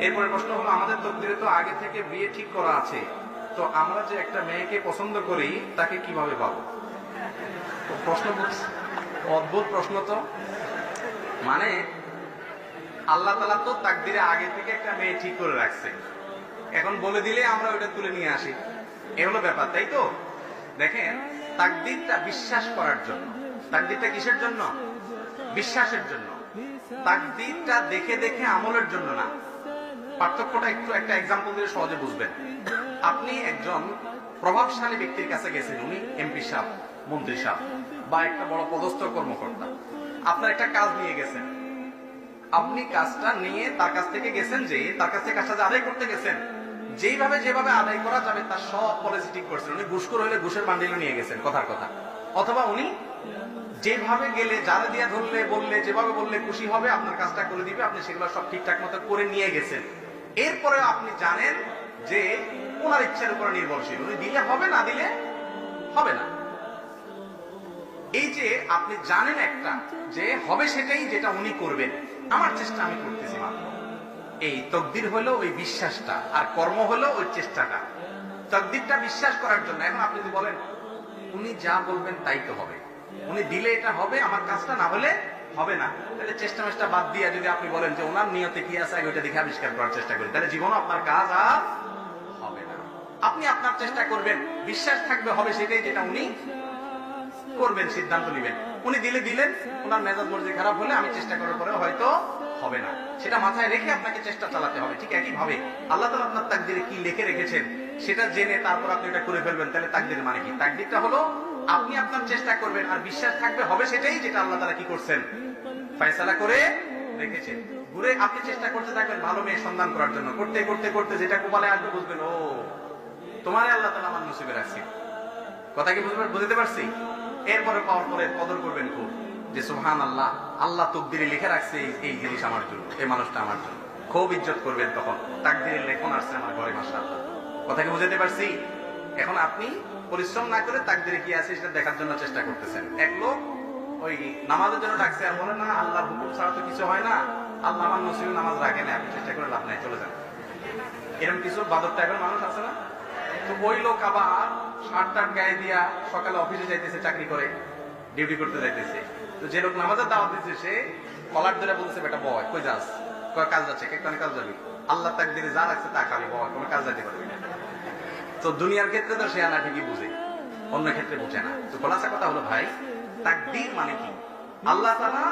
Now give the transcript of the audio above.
এরপরে প্রশ্ন হলো, আমাদের তকদিরে তো আগে থেকে বিয়ে ঠিক করা আছে, তো আমরা যে একটা মেয়েকে পছন্দ করি তাকে কিভাবে পাবো? প্রশ্ন অদ্ভুত প্রশ্ন তো। মানে আল্লাহ তাআলা তো তাকদিরে আগে থেকে একটা মেয়ে ঠিক করে রাখছে, এখন বলে দিলে আমরা ওটা তুলে নিয়ে আসি, এ হলো ব্যাপার, তাই তো? দেখেন, তাকদিরটা বিশ্বাস করার জন্য। তাকদিরটা কিসের জন্য? বিশ্বাসের জন্য। তাকদিরটা দেখে দেখে আমলের জন্য না। পার্থক্যটা একটু একটা এক্সাম্পল দিয়ে সহজে বুঝবেন। আপনি একজন প্রভাবশালী ব্যক্তির কাছে গেছেন, উনি এমপি সাহেব, মন্ত্রী সাহেব বা একটা বড় পদস্থ কর্মকর্তা। আপনার একটা কাজ নিয়ে গেছেন, আপনি কাজটা নিয়ে তার কাছ থেকে গেছেন, যে তার কাছ থেকে কাজটা আদায় করতে গেছেন, যেভাবে আদায় করা যাবে তার সব পলিসি ঠিক করছেন। উনি ঘুষখোর হইলে ঘুষের বান্ডিল নিয়ে গেছেন, কথার কথা। অথবা উনি যেভাবে গেলে, যারা দিয়া ধরলে বললে, যেভাবে বললে খুশি হবে, আপনার কাজটা করে দিবে, আপনি সেগুলো সব ঠিকঠাক মতো করে নিয়ে গেছেন। এরপরে আপনি জানেন যে ওনার ইচ্ছার উপর নির্ভরশীল, উনি দিলে হবে, না দিলে হবে না। এই যে আপনি জানেন একটা যে হবে সেটাই, যেটা উনি করবেন, আমার চেষ্টা আমি করতেছি মাত্র। এই তকদির হলো ওই বিশ্বাসটা, আর কর্ম হলো ওই চেষ্টাটা। তকদিরটা বিশ্বাস করার জন্য। এখন আপনি যদি বলেন উনি যা বলবেন তাই তো হবে, উনি দিলে এটা হবে, আমার কাজটা না হলে হবে না, তাহলে চেষ্টা মেষ্টা বাদ দিয়ে যদি আপনি বলেন যে ওনার নিয়তে কি আছে ওইটা দেখে আবিষ্কার করার চেষ্টা করি, তাহলে জীবনে আপনার কাজ আর হবে না। আপনি আপনার চেষ্টা করবেন, বিশ্বাস থাকবে হবে সেটাই, যেটা উনি করবেন, সিদ্ধান্ত নেবেন। উনি দিলেন, ওনার মেজাজ মর্জি খারাপ হলে আমি চেষ্টা করার পরে হয়তো হবে না, সেটা মাথায় রেখে আপনাকে চেষ্টা চালাতে হবে। ঠিক একই ভাবে আল্লাহ তাআলা আপনার তাকদিরে কি লিখে রেখেছেন সেটা জেনে তারপর আপনি এটা করে ফেলবেন, তাহলে তাকদির মানে কি? তাকদিরটা হলো আপনি আপনার চেষ্টা করবেন, আর বিশ্বাস থাকবে হবে সেটাই, যেটা আল্লাহ তাআলা কি করছেন, ফয়সালা করে রেখেছেন। ঘুরে আপনি চেষ্টা করতে থাকবেন ভালো মেয়ে সন্ধান করার জন্য, করতে করতে করতে যেটা কপালে আসবে বুঝবেন, ও তোমারে আল্লাহ তাআলা আমার নসিবে রাখছে। কথা কি বুঝতে পারছি? এরপরে পাওয়ার পরে কদর করবেন খুব, যে সুবহানাল্লাহ, আল্লাহ তাকদিরে লিখে রাখছে এই জিনিস আমার জন্য, এই মানুষটা আমার জন্য। খুব ইজ্জত করবেন তখন, তাকদিরের লেখন আসছে আমার ঘরে, মাশাআল্লাহ। কথা কি বুঝতে পারছি? এখন আপনি পরিশ্রম না করে তাকদিরে কি আছে সেটা দেখার জন্য চেষ্টা করতেছেন। এক লোক ওই নামাজের জন্য ডাকছে, আর বলে না আল্লাহর হুকুম ছাড়া তো কিছু হয় না, আল্লাহ আমার নসিবে নামাজ রাখে না, আপনি চেষ্টা করে লাভ নাই, চলে যান। এরকম কিছু বাদর টাইপের মানুষ আছে না? তো ওই লোক আবার শার্ট গায়ে দিয়া সকালে অফিসে যাইতেছে, চাকরি করে, ডিউটি করতে যাইতেছে। তো যে লোক নামাজের দাওয়াত দিচ্ছে, সে কলার ধরে বলছে, বেটা বয়, কই যাস? কয় কাজ যাচ্ছে। কেন কাজ যাবি? আল্লাহ তাকদিরে যা রাখছে তা খাবি, বয়, কোনো কাজ যাইতে পারবি না। তো দুনিয়ার ক্ষেত্রে তো সে আনা ঠিকই বুঝে, অন্য ক্ষেত্রে বুঝে না। তো খোলাসা কথা হলো ভাই, তাকদীর মানে কি? আল্লাহ তাআলা